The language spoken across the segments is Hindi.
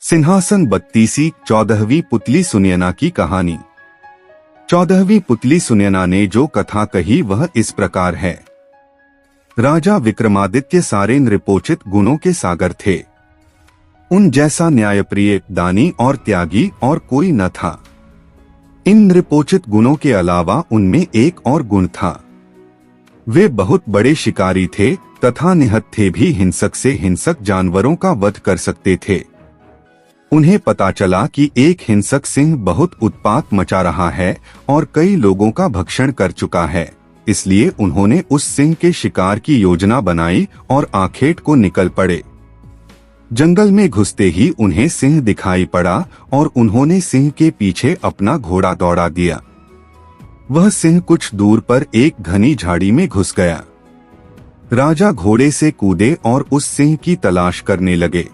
सिंहासन 32 14वीं पुतली सुनयना की कहानी। 14वीं पुतली सुनयना ने जो कथा कही वह इस प्रकार है। राजा विक्रमादित्य सारे नृपोचित गुणों के सागर थे। उन जैसा न्यायप्रिय, दानी और त्यागी और कोई न था। इन नृपोचित गुणों के अलावा उनमें एक और गुण था। वे बहुत बड़े शिकारी थे तथा निहत्थे भी हिंसक से हिंसक जानवरों का वध कर सकते थे। उन्हें पता चला कि एक हिंसक सिंह बहुत उत्पात मचा रहा है और कई लोगों का भक्षण कर चुका है, इसलिए उन्होंने उस सिंह के शिकार की योजना बनाई और आखेट को निकल पड़े। जंगल में घुसते ही उन्हें सिंह दिखाई पड़ा और उन्होंने सिंह के पीछे अपना घोड़ा दौड़ा दिया। वह सिंह कुछ दूर पर एक घनी झाड़ी में घुस गया। राजा घोड़े से कूदे और उस सिंह की तलाश करने लगे।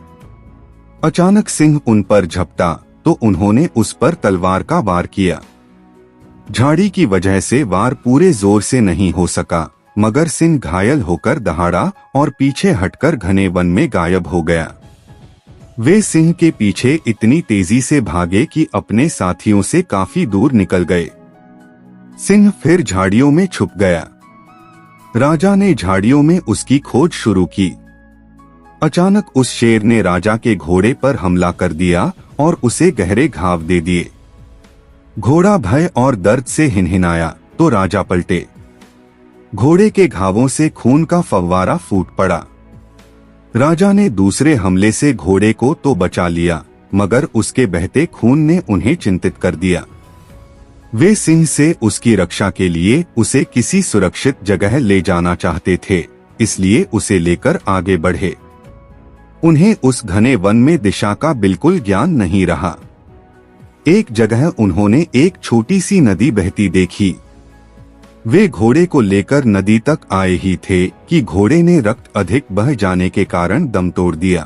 अचानक सिंह उन पर झपटा तो उन्होंने उस पर तलवार का वार किया। झाड़ी की वजह से वार पूरे जोर से नहीं हो सका, मगर सिंह घायल होकर दहाड़ा और पीछे हटकर घने वन में गायब हो गया। वे सिंह के पीछे इतनी तेजी से भागे कि अपने साथियों से काफी दूर निकल गए। सिंह फिर झाड़ियों में छुप गया। राजा ने झाड़ियों में उसकी खोज शुरू की। अचानक उस शेर ने राजा के घोड़े पर हमला कर दिया और उसे गहरे घाव दे दिए। घोड़ा भय और दर्द से हिनहिनाया तो राजा पलटे। घोड़े के घावों से खून का फव्वारा फूट पड़ा। राजा ने दूसरे हमले से घोड़े को तो बचा लिया, मगर उसके बहते खून ने उन्हें चिंतित कर दिया। वे सिंह से उसकी रक्षा के लिए उसे किसी सुरक्षित जगह ले जाना चाहते थे, इसलिए उसे लेकर आगे बढ़े। उन्हें उस घने वन में दिशा का बिल्कुल ज्ञान नहीं रहा। एक जगह उन्होंने एक छोटी सी नदी बहती देखी। वे घोड़े को लेकर नदी तक आए ही थे कि घोड़े ने रक्त अधिक बह जाने के कारण दम तोड़ दिया।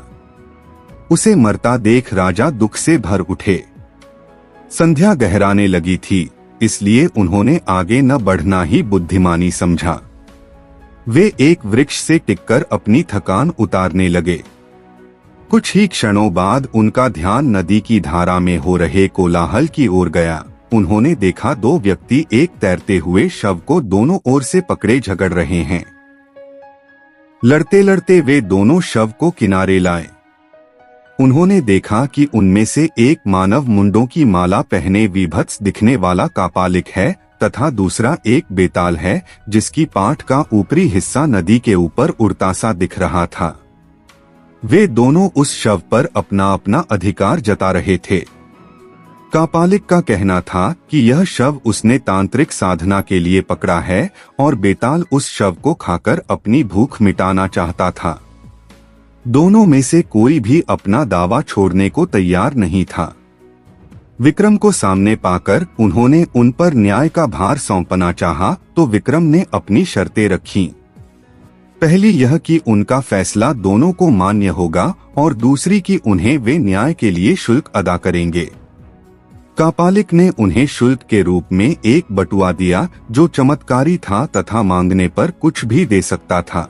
उसे मरता देख राजा दुख से भर उठे। संध्या गहराने लगी थी, इसलिए उन्होंने आगे न बढ़ना ही बुद्धिमानी समझा। वे एक वृक्ष से टिककर अपनी थकान उतारने लगे। कुछ ही क्षणों बाद उनका ध्यान नदी की धारा में हो रहे कोलाहल की ओर गया। उन्होंने देखा दो व्यक्ति एक तैरते हुए शव को दोनों ओर से पकड़े झगड़ रहे हैं। लड़ते लड़ते वे दोनों शव को किनारे लाए। उन्होंने देखा कि उनमें से एक मानव मुंडों की माला पहने विभत्स दिखने वाला कापालिक है तथा दूसरा एक बेताल है, जिसकी पाठ का ऊपरी हिस्सा नदी के ऊपर उड़ता सा दिख रहा था। वे दोनों उस शव पर अपना अपना अधिकार जता रहे थे। कापालिक का कहना था कि यह शव उसने तांत्रिक साधना के लिए पकड़ा है और बेताल उस शव को खाकर अपनी भूख मिटाना चाहता था। दोनों में से कोई भी अपना दावा छोड़ने को तैयार नहीं था। विक्रम को सामने पाकर उन्होंने उन पर न्याय का भार सौंपना चाहा तो विक्रम ने अपनी शर्तें रखीं। पहली यह कि उनका फैसला दोनों को मान्य होगा और दूसरी कि उन्हें वे न्याय के लिए शुल्क अदा करेंगे। कापालिक ने उन्हें शुल्क के रूप में एक बटुआ दिया जो चमत्कारी था तथा मांगने पर कुछ भी दे सकता था।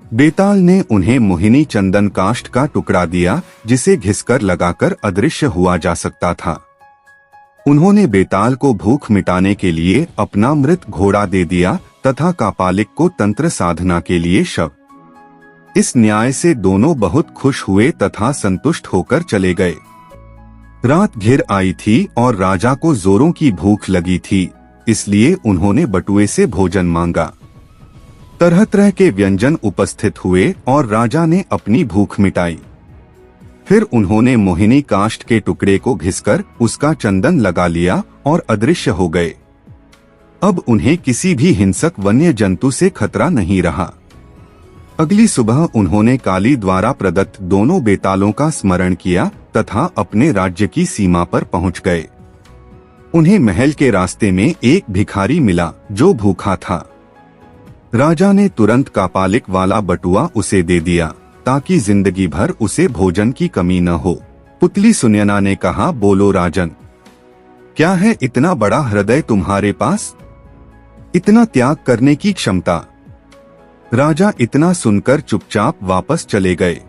बेताल ने उन्हें मोहिनी चंदन काष्ठ का टुकड़ा दिया जिसे घिसकर लगाकर अदृश्य हुआ जा सकता था। उन्होंने बेताल को भूख मिटाने के लिए अपना मृत घोड़ा दे दिया तथा कापालिक को तंत्र साधना के लिए शव। इस न्याय से दोनों बहुत खुश हुए तथा संतुष्ट होकर चले गए। रात घिर आई थी और राजा को जोरों की भूख लगी थी, इसलिए उन्होंने बटुए से भोजन मांगा। तरह तरह के व्यंजन उपस्थित हुए और राजा ने अपनी भूख मिटाई। फिर उन्होंने मोहिनी काष्ठ के टुकड़े को घिसकर उसका चंदन लगा लिया और अदृश्य हो गए। अब उन्हें किसी भी हिंसक वन्य जंतु से खतरा नहीं रहा। अगली सुबह उन्होंने काली द्वारा प्रदत्त दोनों बेतालों का स्मरण किया तथा अपने राज्य की सीमा पर पहुंच गए। उन्हें महल के रास्ते में एक भिखारी मिला जो भूखा था। राजा ने तुरंत कापालिक वाला बटुआ उसे दे दिया ताकि जिंदगी भर उसे भोजन की कमी न हो। पुतली सुनयना ने कहा, बोलो राजन, क्या है इतना बड़ा हृदय तुम्हारे पास, इतना त्याग करने की क्षमता। राजा इतना सुनकर चुपचाप वापस चले गए।